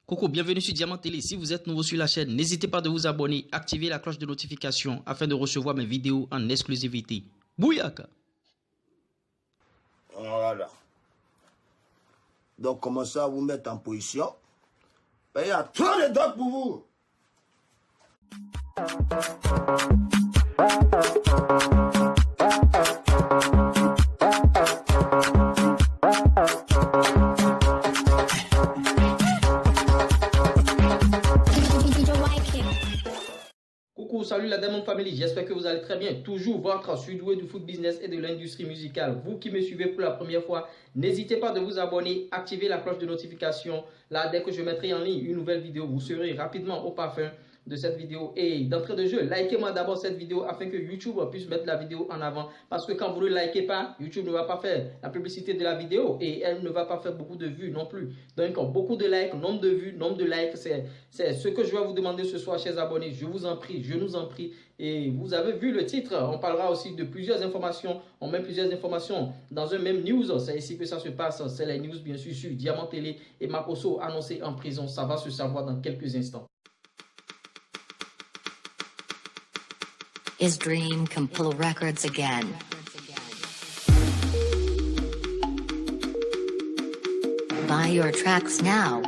Coucou, bienvenue sur Diamant Télé. Si vous êtes nouveau sur la chaîne, n'hésitez pas de vous abonner, activer la cloche de notification afin de recevoir mes vidéos en exclusivité. Bouyaka! Voilà. Donc, commencez à vous mettre en position. Il y a trop de doigts pour vous. Coucou, salut la Diamond Family, j'espère que vous allez très bien. Toujours votre surdoué du foot business et de l'industrie musicale. Vous qui me suivez pour la première fois, n'hésitez pas de vous abonner, activer la cloche de notification. Là, dès que je mettrai en ligne une nouvelle vidéo, vous serez rapidement au parfum de cette vidéo. Et d'entrée de jeu, likez-moi d'abord cette vidéo afin que YouTube puisse mettre la vidéo en avant. Parce que quand vous ne likez pas, YouTube ne va pas faire la publicité de la vidéo et elle ne va pas faire beaucoup de vues non plus. Donc, beaucoup de likes, nombre de vues, nombre de likes, c'est ce que je vais vous demander ce soir, chers abonnés. Je vous en prie, je nous en prie. Et vous avez vu le titre, on parlera aussi de plusieurs informations. On met plusieurs informations dans un même news. C'est ici que ça se passe. C'est les news, bien sûr, sur Diamant Télé et Makosso annoncé en prison. Ça va se savoir dans quelques instants. Is Dream Compile Records again? Buy your tracks now.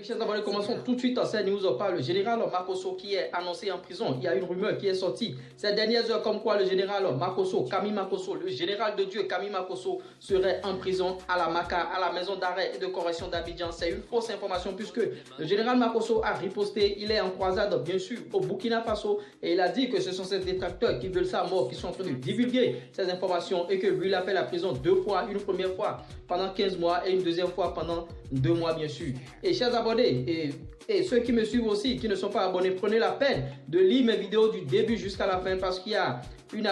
Chers abonnés, commençons tout de suite cette news par le général Makosso qui est annoncé en prison. Il y a une rumeur qui est sortie ces dernières heures comme quoi le général Makosso, Camille Makosso, le général de Dieu Camille Makosso serait en prison à la MACA, à la maison d'arrêt et de correction d'Abidjan. C'est une fausse information puisque le général Makosso a riposté. Il est en croisade bien sûr au Burkina Faso et il a dit que ce sont ces détracteurs qui veulent sa mort qui sont en train de divulguer ces informations et que lui il a fait la prison 2 fois, une première fois pendant 15 mois et une deuxième fois pendant 2 mois bien sûr. Et chers abonnés, et ceux qui me suivent aussi, qui ne sont pas abonnés, prenez la peine de lire mes vidéos du début jusqu'à la fin parce qu'il y a une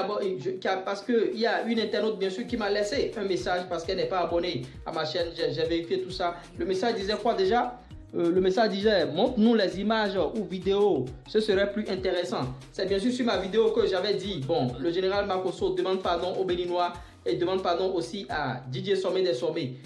internaute bien sûr qui m'a laissé un message parce qu'elle n'est pas abonnée à ma chaîne. J'ai vérifié tout ça. Le message disait quoi déjà? Le message disait montre-nous les images ou vidéos, ce serait plus intéressant. C'est bien sûr sur ma vidéo que j'avais dit bon, le général Makosso demande pardon aux Béninois et demande pardon aussi à DJ Sommet des Sommets.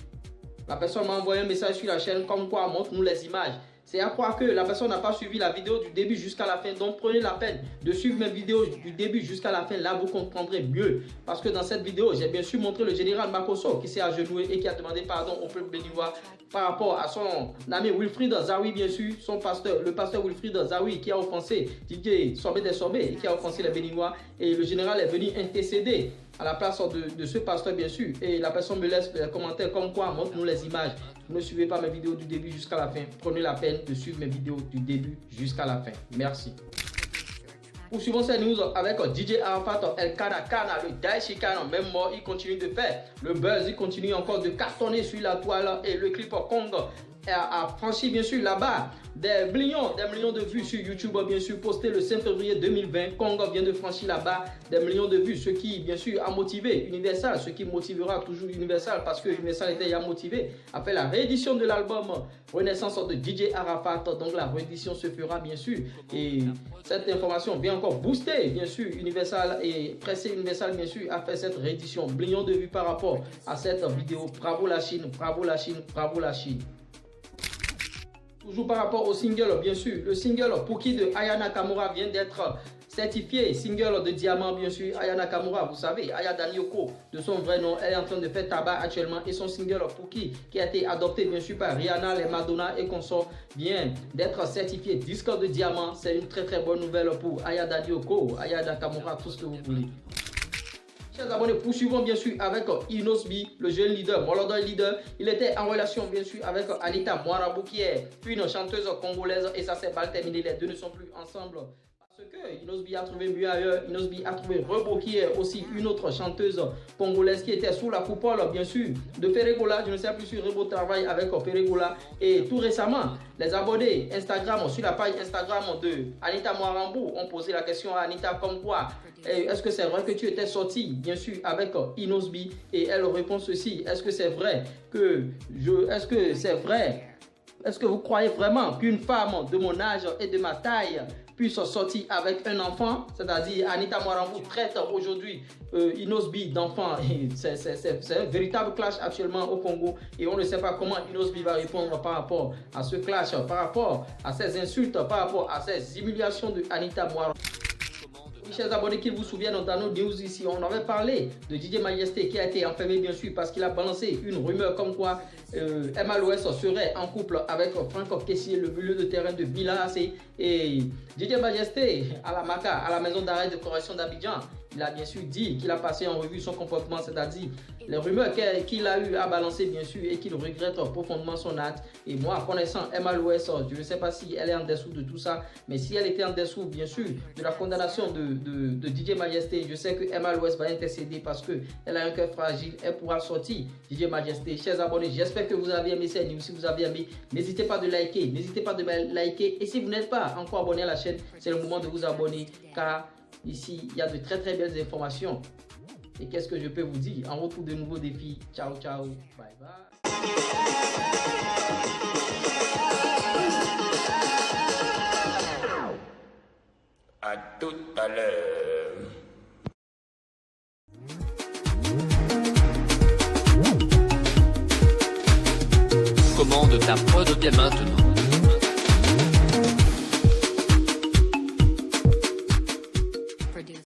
La personne m'a envoyé un message sur la chaîne comme quoi montre-nous les images. C'est à croire que la personne n'a pas suivi la vidéo du début jusqu'à la fin. Donc prenez la peine de suivre mes vidéos du début jusqu'à la fin. Là, vous comprendrez mieux. Parce que dans cette vidéo, j'ai bien sûr montré le général Makosso qui s'est agenouillé et qui a demandé pardon au peuple béninois par rapport à son ami Wilfried Zawi, bien sûr, son pasteur, le pasteur Wilfried Zawi qui a offensé DJ Sommet des Sommets et qui a offensé les Béninois. Et le général est venu intercéder à la place de ce pasteur, bien sûr. Et la personne me laisse des commentaires comme quoi montre-nous les images. Vous ne suivez pas mes vidéos du début jusqu'à la fin. Prenez la peine de suivre mes vidéos du début jusqu'à la fin. Merci. Poursuivons cette news avec DJ Arafat El Kana, le Daichi Kana, même mort, il continue de faire le buzz, il continue encore de cartonner sur la toile et le clip Kong a franchi bien sûr là-bas des millions de vues sur YouTube, bien sûr posté le 5 février 2020. Kong vient de franchir là-bas des millions de vues, ce qui bien sûr a motivé Universal, ce qui motivera toujours Universal parce que Universal était déjà motivé à faire la réédition de l'album Renaissance de DJ Arafat. Donc la réédition se fera bien sûr et cette information vient encore booster bien sûr Universal et presser Universal bien sûr à faire cette réédition. Millions de vues par rapport à cette vidéo. Bravo la Chine, bravo la Chine, bravo la Chine. Toujours par rapport au single, bien sûr, le single Pookie de Aya Nakamura vient d'être certifié single de diamant, bien sûr. Aya Nakamura, vous savez, Aya Danioko, de son vrai nom, elle est en train de faire tabac actuellement. Et son single Pookie, qui a été adopté, bien sûr, par Rihanna, les Madonna et consorts, vient d'être certifié disque de diamant. C'est une très très bonne nouvelle pour Aya Danioko, Aya Nakamura, tout ce que vous voulez. Chers abonnés, poursuivons bien sûr avec Inosbi, le jeune leader, Molodoi leader. Il était en relation bien sûr avec Anita Mwarabu qui est une chanteuse congolaise et ça s'est mal terminé. Les deux ne sont plus ensemble. Parce que Inosbi a trouvé mieux ailleurs. Inosbi a trouvé Rebo qui est aussi une autre chanteuse congolaise qui était sous la coupole bien sûr de Ferregola. Je ne sais plus si Rebo travaille avec Ferregola. Et tout récemment, les abonnés Instagram sur la page Instagram de Anita Mwarabu ont posé la question à Anita comme quoi est-ce que c'est vrai que tu étais sorti bien sûr avec Inosbi? Et elle répond ceci: est-ce que c'est vrai que est-ce que c'est vrai? Est-ce que vous croyez vraiment qu'une femme de mon âge et de ma taille puisse sortir avec un enfant, c'est-à-dire Anita Mouarambou traite aujourd'hui Inosbi d'enfant. C'est un véritable clash actuellement au Congo et on ne sait pas comment Inosbi va répondre par rapport à ce clash, par rapport à ces insultes, par rapport à ces humiliations de Anita Mouarambou. Chers abonnés, qu'ils vous souviennent, dans nos news ici, on avait parlé de DJ Majesté qui a été enfermé bien sûr parce qu'il a balancé une rumeur comme quoi MLOS serait en couple avec Franck Kessié, le milieu de terrain de Villa. Et DJ Majesté à la MACA, à la maison d'arrêt de correction d'Abidjan, il a bien sûr dit qu'il a passé en revue son comportement, c'est-à-dire les rumeurs qu'il a eu à balancer bien sûr et qu'il regrette profondément son acte. Et moi, connaissant MLOS, je ne sais pas si elle est en dessous de tout ça, mais si elle était en dessous bien sûr de la condamnation de DJ Majesté, je sais que MLOS va intercéder parce qu'elle a un cœur fragile, elle pourra sortir DJ Majesté. Chers abonnés, j'espère que vous avez aimé cette news. Si vous avez aimé, n'hésitez pas de liker, n'hésitez pas de liker. Et si vous n'êtes pas encore abonné à la chaîne, c'est le moment de vous abonner car ici, il y a de très belles informations. Et qu'est-ce que je peux vous dire? En retour de nouveaux défis. Ciao, ciao. Bye, bye. À tout à l'heure. Commande ta prod bien maintenant.